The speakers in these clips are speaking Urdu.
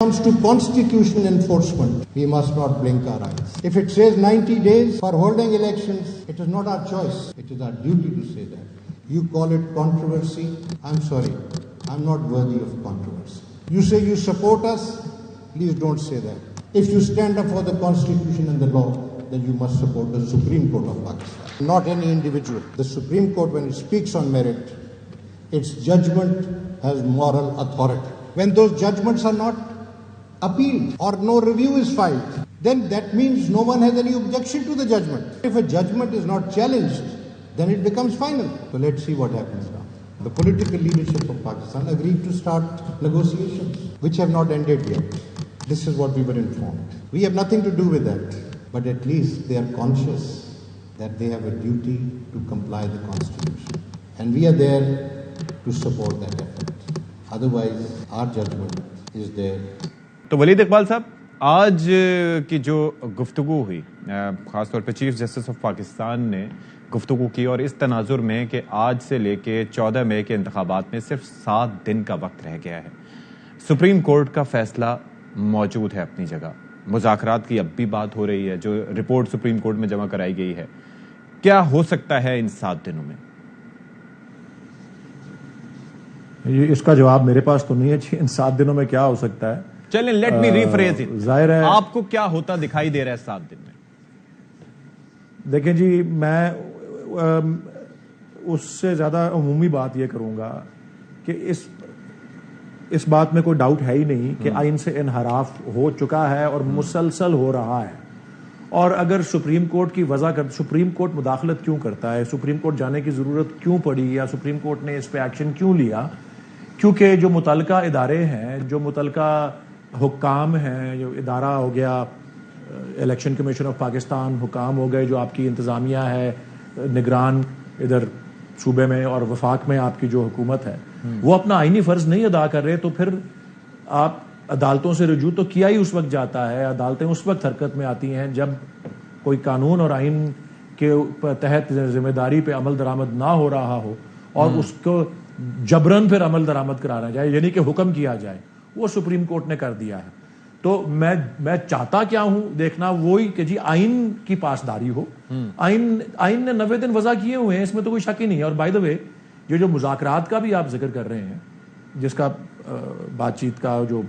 comes to constitutional enforcement, we must not blink our eyes. If it says 90 days for holding elections, it is not our choice. It is our duty to say that. You call it controversy. I'm sorry. I'm not worthy of controversy. You say you support us. Please don't say that. If you stand up for the Constitution and the law, then you must support the Supreme Court of Pakistan, not any individual. The Supreme Court, when it speaks on merit, its judgment has moral authority. When those judgments are not appealed or no review is filed, then that means no one has any objection to the judgment. If a judgment is not challenged, then it becomes final. So let's see what happens now. The political leadership of Pakistan agreed to start negotiations, which have not ended yet. This is what we were informed. We have nothing to do with that, but at least they are conscious that they have a duty to comply the Constitution. And we are there to support that effort. Otherwise, our judgment is there. تو ولید اقبال صاحب، آج کی جو گفتگو ہوئی، خاص طور پہ چیف جسٹس آف پاکستان نے گفتگو کی، اور اس تناظر میں کہ آج سے لے کے 14 مئی کے انتخابات میں صرف 7 دن کا وقت رہ گیا ہے، سپریم کورٹ کا فیصلہ موجود ہے اپنی جگہ، مذاکرات کی اب بھی بات ہو رہی ہے، جو رپورٹ سپریم کورٹ میں جمع کرائی گئی ہے، کیا ہو سکتا ہے ان 7 دنوں میں؟ اس کا جواب میرے پاس تو نہیں ہے ان 7 دنوں میں کیا ہو سکتا ہے. چلیں لیٹ می ریفریز اٹ. ظاہر ہے آپ کو کیا ہوتا دکھائی دے رہا ہے 7 دن میں؟ دیکھیں جی، میں اس سے زیادہ عمومی بات یہ کروں گا کہ اس بات میں کوئی ڈاؤٹ ہے ہی نہیں کہ آئین سے انحراف ہو چکا ہے اور مسلسل ہو رہا ہے. اور اگر سپریم کورٹ کی سپریم کورٹ مداخلت کیوں کرتا ہے، سپریم کورٹ جانے کی ضرورت کیوں پڑی، یا سپریم کورٹ نے اس پہ ایکشن کیوں لیا؟ کیونکہ جو متعلقہ ادارے ہیں، جو متعلقہ حکام ہیں، جو ادارہ ہو گیا الیکشن کمیشن آف پاکستان، حکام ہو گئے جو آپ کی انتظامیہ ہے، نگران ادھر صوبے میں اور وفاق میں آپ کی جو حکومت ہے، وہ اپنا آئینی فرض نہیں ادا کر رہے، تو پھر آپ عدالتوں سے رجوع تو کیا ہی اس وقت جاتا ہے. عدالتیں اس وقت حرکت میں آتی ہیں جب کوئی قانون اور آئین کے تحت ذمہ داری پہ عمل درآمد نہ ہو رہا ہو اور اس کو جبرن پھر عمل درآمد کرانا جائے، یعنی کہ حکم کیا جائے. وہ سپریم کورٹ نے کر دیا ہے. تو میں چاہتا کیا ہوں دیکھنا وہی کہ جی آئین کی پاسداری ہو. آئین نے 90 دن وضع کیے ہوئے ہیں، اس میں تو کوئی شک ہی نہیں ہے. اور بائی دا وے جو مذاکرات کا بھی آپ ذکر کر رہے ہیں، جس کا بات چیت کا جو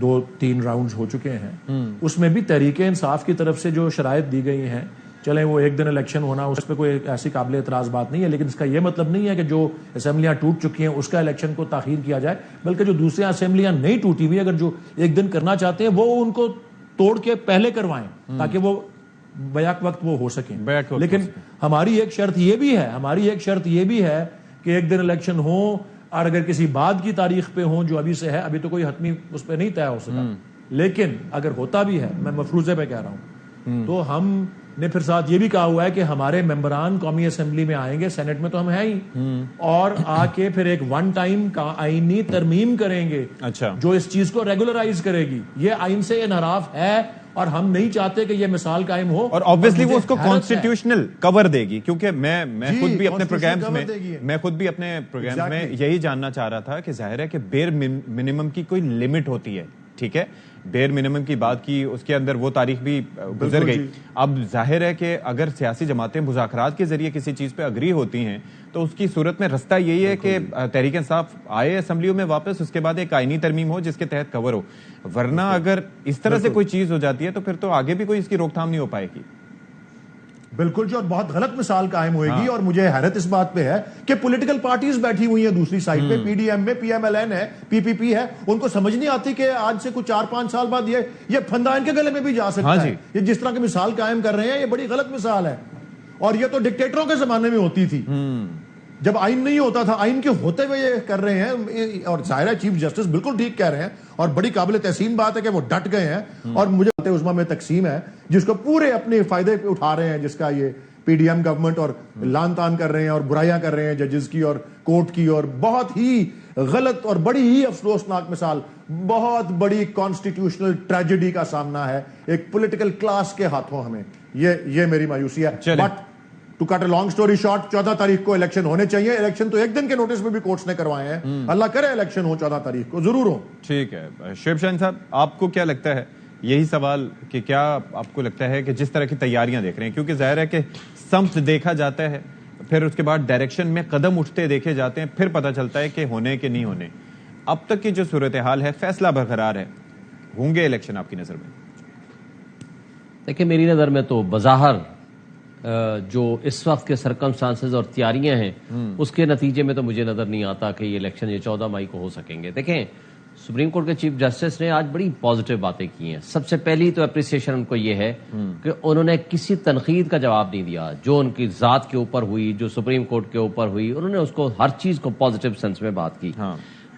2-3 راؤنڈز ہو چکے ہیں، اس میں بھی تحریک انصاف کی طرف سے جو شرائط دی گئی ہیں، چلیں وہ ایک دن الیکشن ہونا، اس پہ کوئی ایسی قابل اعتراض بات نہیں ہے، لیکن اس کا یہ مطلب نہیں ہے کہ جو اسمبلیاں ٹوٹ چکی ہیں اس کا الیکشن کو تاخیر کیا جائے، بلکہ جو دوسری اسمبلیاں نہیں ٹوٹی ہوئی اگر جو ایک دن کرنا چاہتے ہیں وہ ان کو توڑ کے پہلے کروائیں تاکہ وہ بیک وقت وہ ہو سکیں. لیکن ہماری ایک شرط یہ بھی ہے کہ ایک دن الیکشن ہو، اور اگر کسی بعد کی تاریخ پہ ہوں جو ابھی سے ہے، ابھی تو کوئی حتمی اس پہ نہیں طے ہو سکا، لیکن اگر ہوتا بھی ہے، میں مفروضے پہ کہہ رہا ہوں، تو ہم نے پھر ساتھ یہ بھی کہا ہوا ہے کہ ہمارے ممبران قومی اسمبلی میں آئیں گے، سینٹ میں تو ہم ہیں ہی، اور آ کے پھر ایک ون ٹائم کا آئینی ترمیم کریں گے جو اس چیز کو ریگولرائز کرے گی. یہ آئین سے انحراف ہے اور ہم نہیں چاہتے کہ یہ مثال قائم ہو، اور obviously وہ اس کو کانسٹیٹیوشنل کور دے گی. کیونکہ میں خود بھی اپنے پروگرامز میں یہی جاننا چاہ رہا تھا کہ ظاہر ہے کہ بیر منیمم کی کوئی لمٹ ہوتی ہے، ٹھیک ہے، بیر منیمم کی بات کی، اس کے اندر وہ تاریخ بھی گزر گئی. اب ظاہر ہے کہ اگر سیاسی جماعتیں مذاکرات کے ذریعے کسی چیز پہ اگری ہوتی ہیں تو اس کی صورت میں رستہ یہی ہے کہ تحریک انصاف آئے اسمبلیوں میں واپس، اس کے بعد ایک آئینی ترمیم ہو جس کے تحت کور ہو. ورنہ اگر اس طرح سے کوئی چیز ہو جاتی ہے تو پھر تو آگے بھی کوئی اس کی روک تھام نہیں ہو پائے گی. بالکل جو بہت غلط مثال قائم ہوئے گی. اور مجھے حیرت اس بات پہ ہے کہ پولیٹیکل پارٹیز بیٹھی ہوئی ہیں دوسری سائڈ پہ، پی ڈی ایم میں پی ایم ایل این ہے، پی پی پی ہے، ان کو سمجھ نہیں آتی کہ آج سے کچھ 4-5 سال بعد یہ پھندا ان کے گلے میں بھی جا سکتا ہے. یہ جس طرح کی مثال قائم کر رہے ہیں یہ بڑی غلط مثال ہے، اور یہ تو ڈکٹیٹروں کے زمانے میں ہوتی تھی جب آئین نہیں ہوتا تھا. آئین کے ہوتے ہوئے یہ کر رہے ہیں، اور ظاہر ہے چیف جسٹس بالکل ٹھیک کہہ رہے ہیں، اور بڑی قابل تحسین بات ہے کہ وہ ڈٹ گئے ہیں. اور مجھے عظمیٰ میں تقسیم ہے جس کو پورے اپنے فائدے پہ اٹھا رہے ہیں، جس کا یہ پی ڈی ایم گورنمنٹ اور لان تان کر رہے ہیں اور برائیاں کر رہے ہیں ججز کی اور کورٹ کی. اور بہت ہی غلط اور بڑی ہی افسوسناک مثال، بہت بڑی کانسٹیٹیوشنل ٹریجڈی کا سامنا ہے ایک پولیٹیکل کلاس کے ہاتھوں ہمیں. یہ میری مایوسی ہے. But to cut a long story short 14 تاریخ کو الیکشن ہونے چاہیے. الیکشن تو ایک دن کے نوٹس میں بھی کورٹس نے کروائے ہیں. اللہ کرے الیکشن ہو 14 تاریخ کو, ضرور ہو. ٹھیک ہے. شعیب شاہین صاحب, آپ کو کیا لگتا ہے, یہی سوال کہ کیا آپ کو لگتا ہے کہ جس طرح کی تیاریاں دیکھ رہے ہیں, کیونکہ ظاہر ہے کہ سمت دیکھا جاتا ہے, پھر اس کے بعد ڈائریکشن میں قدم اٹھتے دیکھے جاتے ہیں, پھر پتہ چلتا ہے کہ ہونے کہ نہیں ہونے, اب تک کی جو صورتحال ہے فیصلہ برقرار ہے, ہوں گے الیکشن آپ کی نظر میں؟ دیکھیں میری نظر میں تو بظاہر جو اس وقت کے سرکمسٹانسز اور تیاریاں ہیں اس کے نتیجے میں تو مجھے نظر نہیں آتا کہ یہ الیکشن یہ 14 مئی کو ہو سکیں گے. دیکھیں سپریم کورٹ کے چیف جسٹس نے آج بڑی پازیٹیو باتیں کی ہیں. سب سے پہلی تو اپریسیشن ان کو یہ ہے کہ انہوں نے کسی تنقید کا جواب نہیں دیا جو ان کی ذات کے اوپر ہوئی, جو سپریم کورٹ کے اوپر ہوئی. انہوں نے اس کو ہر چیز کو پازیٹیو سینس میں بات کی.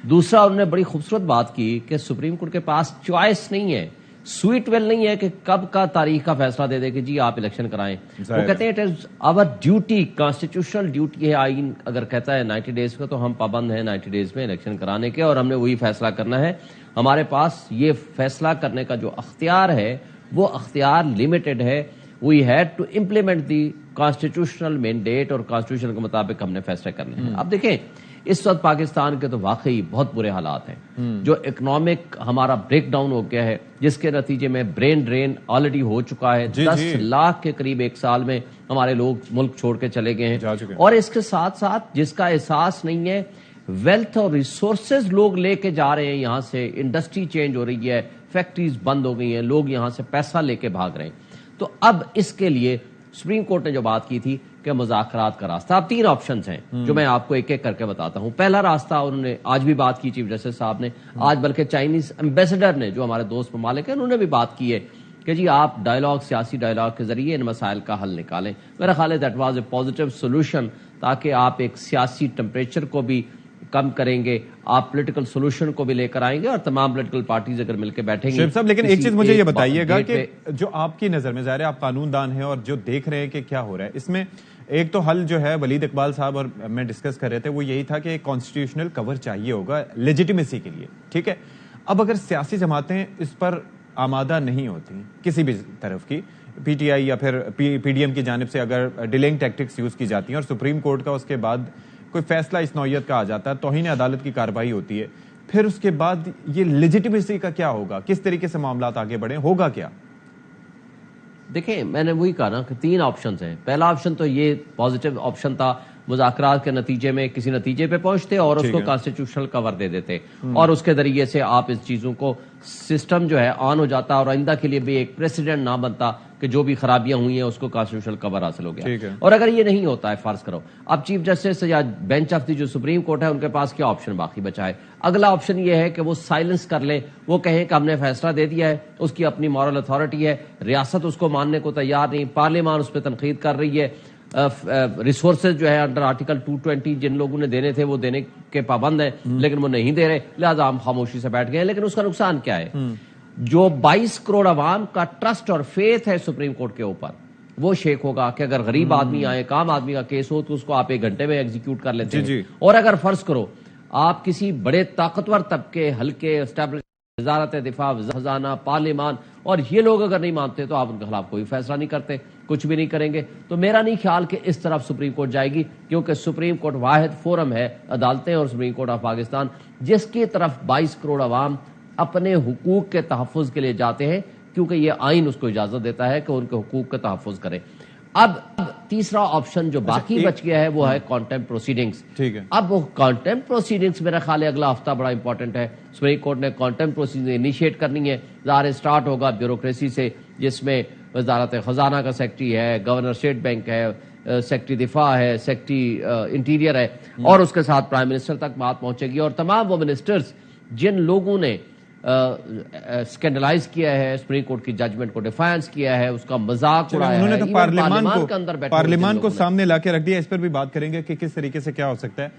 دوسرا انہوں نے بڑی خوبصورت بات کی کہ سپریم کورٹ کے پاس چوائس نہیں ہے, سویٹ ویل نہیں ہے کہ کب کا تاریخ کا فیصلہ دے دے کہ جی آپ الیکشن کرائیں. وہ کہتے ہیں it is our duty, constitutional duty ہے. آئین اگر کہتا ہے 90 ڈیز کا تو ہم پابند ہیں 90 ڈیز میں الیکشن کرانے کے, اور ہم نے وہی فیصلہ کرنا ہے. ہمارے پاس یہ فیصلہ کرنے کا جو اختیار ہے وہ اختیار لمیٹڈ ہے. We had to implement the constitutional mandate, اور کانسٹیٹیوشن کے مطابق ہم نے فیصلے کرنے ہیں. اب دیکھیں اس وقت پاکستان کے تو واقعی بہت برے حالات ہیں. جو اکنامک ہمارا بریک ڈاؤن ہو گیا ہے, جس کے نتیجے میں برین ڈرین آلریڈی ہو چکا ہے. 10 لاکھ کے قریب ایک سال میں ہمارے لوگ ملک چھوڑ کے چلے گئے ہیں. اور اس کے ساتھ ساتھ جس کا احساس نہیں ہے, ویلتھ اور ریسورسز لوگ لے کے جا رہے ہیں یہاں سے, انڈسٹری چینج ہو رہی ہے, فیکٹریز بند ہو گئی ہیں, لوگ یہاں سے پیسہ لے کے بھاگ رہے ہیں. تو اب اس کے لیے سپریم کورٹ نے جو بات کی تھی کہ مذاکرات کا راستہ, اب 3 آپشنز ہیں جو میں آپ کو ایک ایک کر کے بتاتا ہوں. پہلا راستہ انہوں نے آج بھی بات کی چیف جسٹس صاحب نے, آج بلکہ چائنیز ایمبیسڈر نے جو ہمارے دوست ممالک ہیں انہوں نے بھی بات کی ہے کہ جی آپ ڈائلاگ, سیاسی ڈائلاگ کے ذریعے ان مسائل کا حل نکالیں. میرا خیال ہے that was a positive solution, تاکہ آپ ایک سیاسی ٹمپریچر کو بھی کم کریں گے, آپ پولیٹیکل سولوشن کو بھی لے کر آئیں گے, اور تمام پولیٹیکل پارٹیز اگر مل کے بیٹھیں گے. شعیب صاحب لیکن ایک چیز مجھے یہ بتائیے گا کہ جو آپ کی نظر میں, ظاہر ہے آپ قانون دان ہیں اور جو دیکھ رہے ہیں کہ کیا ہو رہا ہے, اس میں ایک تو حل جو ہے ولید اقبال صاحب اور میں ڈسکس کر رہے تھے وہ یہی تھا کہ ایک کانسٹیٹیوشنل کور چاہیے ہوگا لیجیٹیمیسی کے لیے, ٹھیک ہے. اب اگر سیاسی جماعتیں اس پر آمادہ نہیں ہوتی کسی بھی طرف کی, پی ٹی آئی یا پھر پی ڈی ایم کی جانب سے اگر ڈیلنگ ٹیکٹکس یوز کی جاتی ہیں اور سپریم کورٹ کا اس کے بعد کوئی فیصلہ اس نوعیت کا آ جاتا ہے, توہین عدالت کی کارروائی ہوتی ہے, پھر اس کے بعد یہ لیجیٹیمیسی کا کیا ہوگا, کس طریقے سے معاملات آگے بڑھیں, ہوگا کیا؟ دیکھیں میں نے وہی کہا نا کہ 3 آپشنز ہیں. پہلا آپشن تو یہ پازیٹیو آپشن تھا, مذاکرات کے نتیجے میں کسی نتیجے پہ پہنچتے اور اس کو کانسٹیٹیوشنل کور دے دیتے, اور اس کے ذریعے سے آپ اس چیزوں کو سسٹم جو ہے آن ہو جاتا, اور آئندہ کے لیے بھی ایک پریسیڈنٹ نہ بنتا کہ جو بھی خرابیاں ہوئی ہیں اس کو کانسٹیٹیوشنل کور حاصل ہو گیا. اور اگر یہ نہیں ہوتا ہے, فرض کرو اب چیف جسٹس یا بینچ آف دی جو سپریم کورٹ ہے ان کے پاس کیا آپشن باقی بچا ہے؟ اگلا آپشن یہ ہے کہ وہ سائلنس کر لیں, وہ کہیں کہ ہم نے فیصلہ دے دیا ہے, اس کی اپنی مورل اتھارٹی ہے, ریاست اس کو ماننے کو تیار نہیں, پارلیمان اس پہ تنقید کر رہی ہے, ریسورسز جو ہے انڈر آرٹیکل 220 جن لوگوں نے دینے تھے وہ دینے کے پابند ہیں لیکن وہ نہیں دے رہے, لہذا ہم خاموشی سے بیٹھ گئے ہیں. لیکن اس کا نقصان کیا ہے؟ جو 22 کروڑ عوام کا ٹرسٹ اور فیتھ ہے سپریم کورٹ کے اوپر, وہ شیک ہوگا کہ اگر غریب آدمی آئے, کام آدمی کا کیس ہو تو اس کو آپ 1 گھنٹے میں ایگزیکیوٹ کر لیتے ہیں. اور اگر فرض کرو آپ کسی بڑے طاقتور طبقے, ہلکے اسٹیبلش, وزارت دفاع, خزانہ, پارلیمان, اور یہ لوگ اگر نہیں مانتے تو آپ ان کے خلاف کوئی فیصلہ نہیں کرتے, کچھ بھی نہیں کریں گے. تو میرا نہیں خیال کہ اس طرف سپریم کورٹ جائے گی, کیونکہ سپریم کورٹ واحد فورم ہے, عدالتیں اور سپریم کورٹ آف پاکستان, جس کی طرف 22 کروڑ عوام اپنے حقوق کے تحفظ کے لیے جاتے ہیں, کیونکہ یہ آئین اس کو اجازت دیتا ہے کہ ان کے حقوق کا تحفظ کریں. اب تیسرا آپشن جو باقی بچ گیا ہے وہ ہے کانٹیمپٹ پروسیڈنگز. ٹھیک ہے, اب وہ کانٹیمپٹ پروسیڈنگز میرا خیال ہے اگلا ہفتہ بڑا امپورٹنٹ ہے. سپریم کورٹ نے کانٹیمپٹ پروسیڈنگ انیشیٹ کرنی ہے. ظاہر سٹارٹ ہوگا بیوروکریسی سے, جس میں وزارت خزانہ کا سیکٹری ہے, گورنر اسٹیٹ بینک ہے, سیکٹری دفاع ہے, سیکٹری انٹیریئر ہے, اور اس کے ساتھ پرائم منسٹر تک بات پہنچے گی. اور تمام وہ منسٹرز جن لوگوں نے اسکینڈلائز کیا ہے سپریم کورٹ کی ججمنٹ کو, ڈیفائنس کیا ہے, اس کا مذاق اڑایا ہے, انہوں نے تو پارلیمان کو پارلیمان سامنے لا کے رکھ دیا. اس پر بھی بات کریں گے کہ کس طریقے سے کیا ہو سکتا ہے.